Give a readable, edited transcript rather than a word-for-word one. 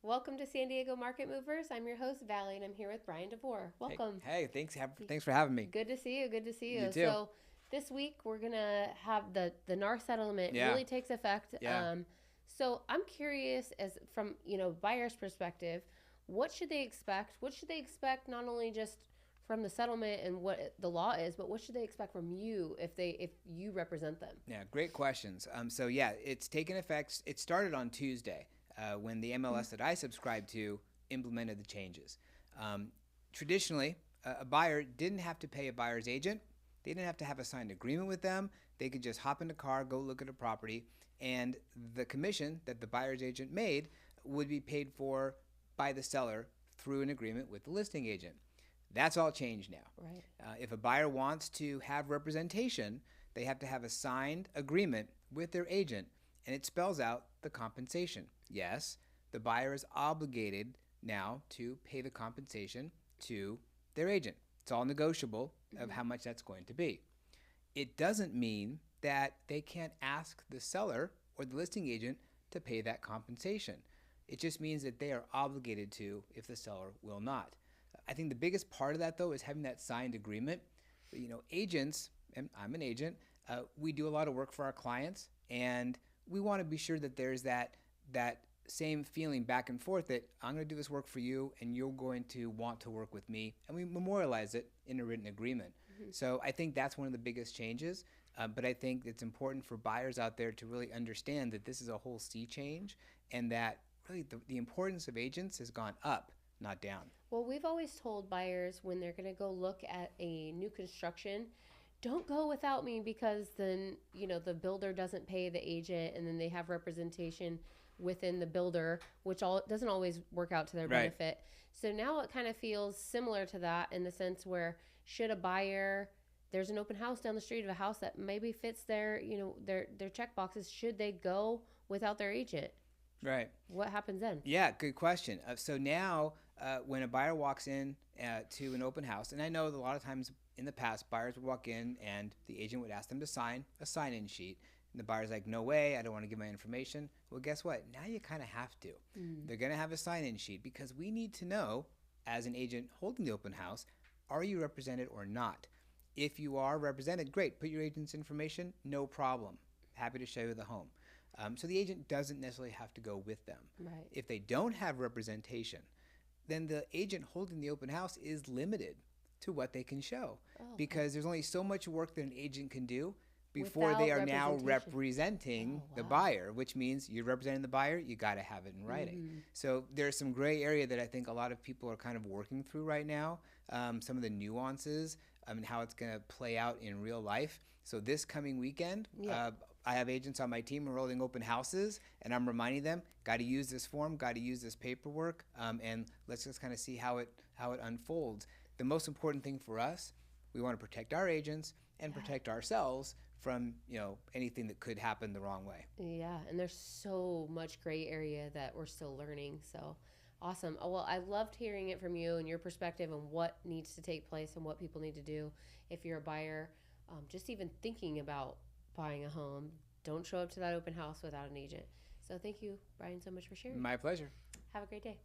Welcome to San Diego Market Movers. I'm your host, Valley, and I'm here with Bryan Devore. Welcome. Hey, thanks for having me. Good to see you. Good to see you. You too. So this week we're gonna have the NAR settlement Yeah. really takes effect. Yeah. So I'm curious, as from buyer's perspective, what should they expect? What should they expect not only just from the settlement and what the law is, but what should they expect from you if you represent them? Yeah, great questions. So yeah, it's taken effect. It started on Tuesday when the MLS that I subscribe to implemented the changes. Traditionally, a buyer didn't have to pay a buyer's agent. They didn't have to have a signed agreement with them. They could just hop in the car, go look at a property, and the commission that the buyer's agent made would be paid for by the seller through an agreement with the listing agent. That's all changed now. Right. If a buyer wants to have representation, they have to have a signed agreement with their agent, and it spells out the compensation. Yes, the buyer is obligated now to pay the compensation to their agent. It's all negotiable of how much that's going to be. It doesn't mean that they can't ask the seller or the listing agent to pay that compensation. It just means that they are obligated to if the seller will not. I think the biggest part of that, though, is having that signed agreement. Agents, and I'm an agent, we do a lot of work for our clients, and we want to be sure that there's that same feeling back and forth that I'm going to do this work for you, and you're going to want to work with me, and we memorialize it in a written agreement. So I think that's one of the biggest changes, but I think it's important for buyers out there to really understand that this is a whole sea change, and that really the importance of agents has gone up, not down. Well, we've always told buyers when they're going to go look at a new construction, don't go without me, because then, the builder doesn't pay the agent and then they have representation within the builder, which doesn't always work out to their Right. benefit. So now it kind of feels similar to that in the sense where should a buyer, there's an open house down the street of a house that maybe fits their check boxes, should they go without their agent? Right. What happens then? Yeah, good question. So now, when a buyer walks in to an open house, and I know that a lot of times in the past, buyers would walk in and the agent would ask them to sign a sign-in sheet. And the buyer's like, no way, I don't want to give my information. Well, guess what? Now you kind of have to. They're going to have a sign-in sheet because we need to know, as an agent holding the open house, are you represented or not? If you are represented, great. Put your agent's information, no problem. Happy to show you the home. So the agent doesn't necessarily have to go with them. Right. If they don't have representation, then the agent holding the open house is limited to what they can show, because there's only so much work that an agent can do before Without they are now representation. representing the wow. buyer, which means you're representing the buyer, you got to have it in writing. So there's some gray area that I think a lot of people are kind of working through right now, some of the nuances, how it's going to play out in real life. So this coming weekend, Yeah. I have agents on my team enrolling open houses, and I'm reminding them, got to use this form, got to use this paperwork, and let's just kind of see how it unfolds. The most important thing for us, we want to protect our agents and protect ourselves from anything that could happen the wrong way. Yeah, and there's so much gray area that we're still learning. So awesome. Oh, well, I loved hearing it from you and your perspective on what needs to take place and what people need to do if you're a buyer. Just even thinking about buying a home, don't show up to that open house without an agent. So thank you, Bryan, so much for sharing. My pleasure. Have a great day.